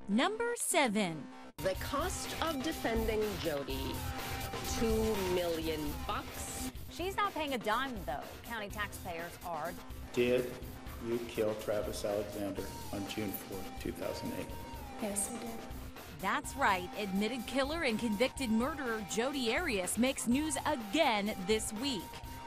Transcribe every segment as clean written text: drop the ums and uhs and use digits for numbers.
Number 7. The cost of defending Jody, $2 million. She's not paying a dime, though. County taxpayers are. Did you kill Travis Alexander on June 4th, 2008? Yes, I did. That's right. Admitted killer and convicted murderer Jodi Arias makes news again this week.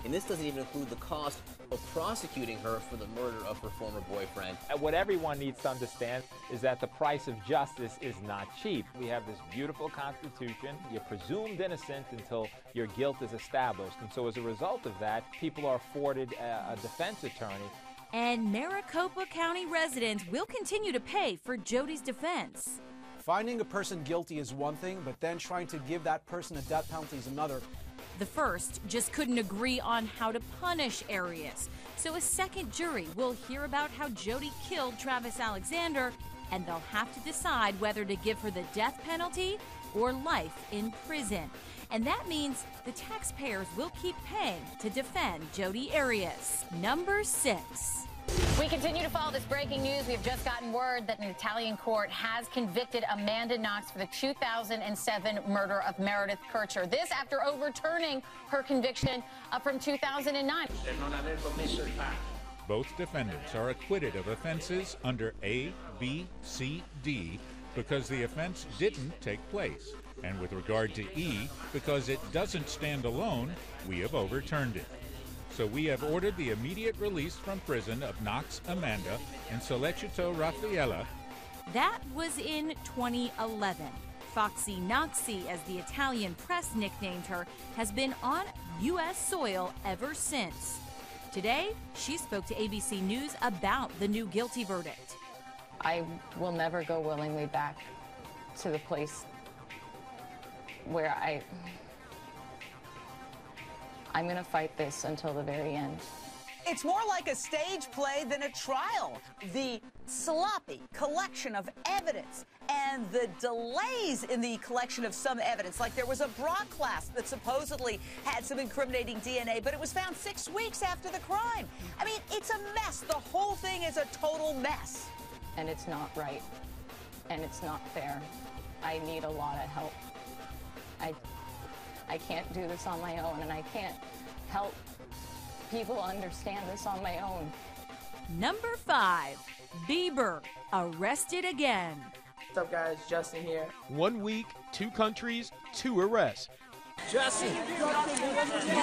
And this doesn't even include the cost of prosecuting her for the murder of her former boyfriend. What everyone needs to understand is that the price of justice is not cheap. We have this beautiful Constitution. You're presumed innocent until your guilt is established. And so as a result of that, people are afforded a defense attorney. And Maricopa County residents will continue to pay for Jodi's defense. Finding a person guilty is one thing, but then trying to give that person a death penalty is another. The first just couldn't agree on how to punish Arias. So a second jury will hear about how Jodi killed Travis Alexander, and they'll have to decide whether to give her the death penalty or life in prison. And that means the taxpayers will keep paying to defend Jodi Arias. Number 6. We continue to follow this breaking news. We have just gotten word that an Italian court has convicted Amanda Knox for the 2007 murder of Meredith Kircher. This after overturning her conviction from 2009. Both defendants are acquitted of offenses under A, B, C, D because the offense didn't take place. And with regard to E, because it doesn't stand alone, we have overturned it. So we have ordered the immediate release from prison of Knox Amanda and Sollecito Raffaella. That was in 2011. Foxy Knoxy, as the Italian press nicknamed her, has been on U.S. soil ever since. Today, she spoke to ABC News about the new guilty verdict. I will never go willingly back to the place where I'm going to fight this until the very end. It's more like a stage play than a trial. The sloppy collection of evidence and the delays in the collection of some evidence, like there was a bra clasp that supposedly had some incriminating DNA, but it was found 6 weeks after the crime. I mean, it's a mess. The whole thing is a total mess. And it's not right. And it's not fair. I need a lot of help. I can't do this on my own, and I can't help people understand this on my own. Number 5, Bieber arrested again. What's up, guys? Justin here. 1 week, 2 countries, 2 arrests. Justin, did you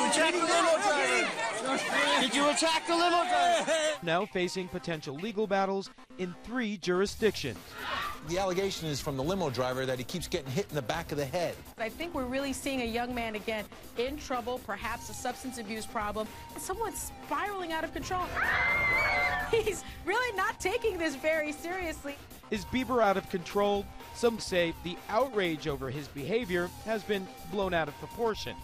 attack the limo driver? Did you attack the limo driver? Now facing potential legal battles in 3 jurisdictions. The allegation is from the limo driver that he keeps getting hit in the back of the head. I think we're really seeing a young man again in trouble, perhaps a substance abuse problem, and someone spiraling out of control. He's really not taking this very seriously. Is Bieber out of control? Some say the outrage over his behavior has been blown out of proportion.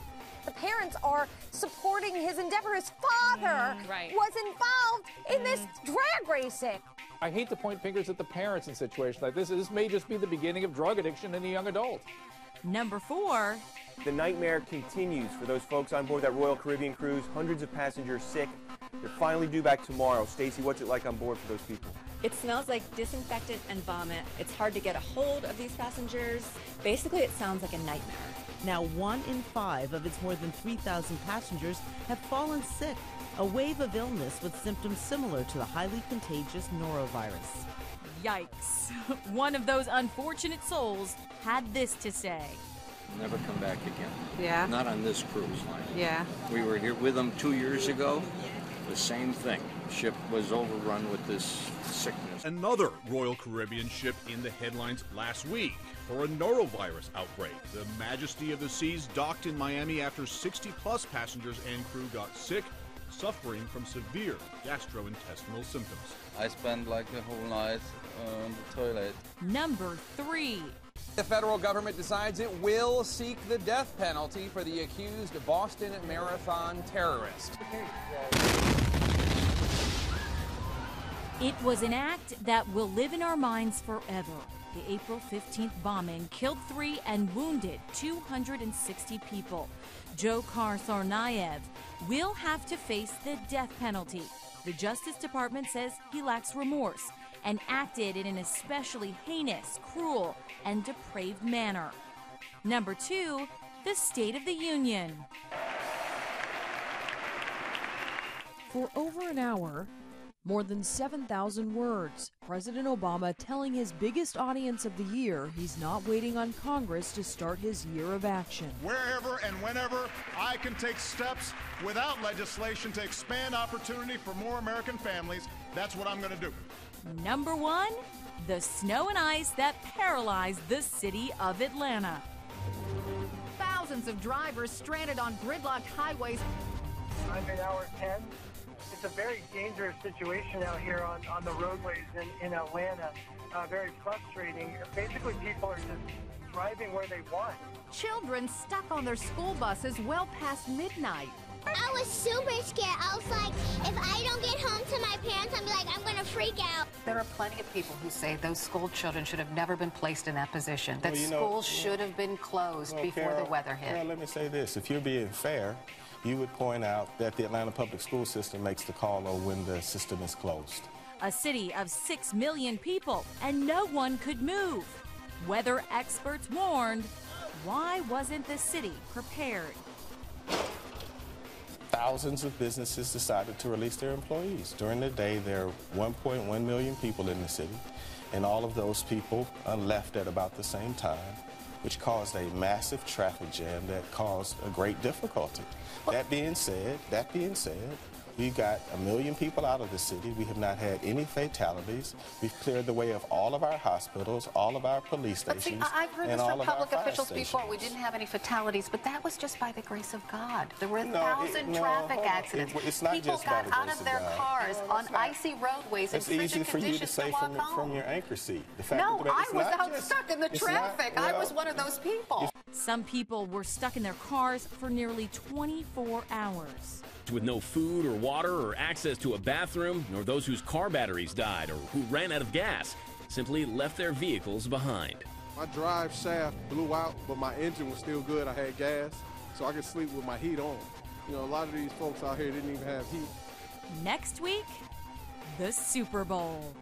The parents are supporting his endeavor. His father was involved in this drag racing. I hate to point fingers at the parents in situations like this. This may just be the beginning of drug addiction in a young adult. Number 4. The nightmare continues for those folks on board that Royal Caribbean cruise. Hundreds of passengers sick. They're finally due back tomorrow. Stacy, what's it like on board for those people? It smells like disinfectant and vomit. It's hard to get a hold of these passengers. Basically, it sounds like a nightmare. Now 1 in 5 of its more than 3,000 passengers have fallen sick. A wave of illness with symptoms similar to the highly contagious norovirus. Yikes. One of those unfortunate souls had this to say. Never come back again. Yeah. Not on this cruise line. Yeah. We were here with them 2 years ago. The same thing. Ship was overrun with this sickness. Another Royal Caribbean ship in the headlines last week for a norovirus outbreak. The Majesty of the Seas docked in Miami after 60-plus passengers and crew got sick, suffering from severe gastrointestinal symptoms. I spent like the whole night on the toilet. Number 3. The federal government decides it will seek the death penalty for the accused Boston Marathon terrorist. It was an act that will live in our minds forever. The April 15th bombing killed 3 and wounded 260 people. Dzhokhar Tsarnaev will have to face the death penalty. The Justice Department says he lacks remorse and acted in an especially heinous, cruel, and depraved manner. Number 2, the State of the Union. For over an hour, more than 7,000 words, President Obama telling his biggest audience of the year he's not waiting on Congress to start his year of action. Wherever and whenever I can take steps without legislation to expand opportunity for more American families, that's what I'm going to do. Number 1, the snow and ice that paralyzed the city of Atlanta. Thousands of drivers stranded on gridlocked highways. I'm in hour 10. It's a very dangerous situation out here on the roadways in Atlanta. Very frustrating. Basically, people are just driving where they want. Children stuck on their school buses well past midnight. I was super scared. I was like, if I don't get home to my parents, I'm going to freak out. There are plenty of people who say those school children should have never been placed in that position, that schools should have been closed before Carol, the weather hit. Carol, let me say this. If you're being fair, you would point out that the Atlanta public school system makes the call on when the system is closed. A city of 6 million people, and no one could move. Weather experts warned, why wasn't the city prepared? Thousands of businesses decided to release their employees. During the day, there are 1.1 million people in the city, and all of those people left at about the same time, which caused a massive traffic jam that caused a great difficulty. That being said, we got 1 million people out of the city. We have not had any fatalities. We've cleared the way of all of our hospitals, all of our police stations, I've heard and this all from of our public fire officials stations. before. We didn't have any fatalities, but that was just by the grace of God. There were 1,000 traffic accidents. It's not People just by got the out grace of their God. cars on icy roadways in It's frigid easy for you to conditions say walk home. from your anchor seat. The fact No, of the matter, I it's was not out just- stuck in the it's traffic. not- I well, was one of those people. Some people were stuck in their cars for nearly 24 hours. With no food or water or access to a bathroom, nor those whose car batteries died or who ran out of gas, simply left their vehicles behind. My drive shaft blew out, but my engine was still good. I had gas, so I could sleep with my heat on. You know, a lot of these folks out here didn't even have heat. Next week, the Super Bowl.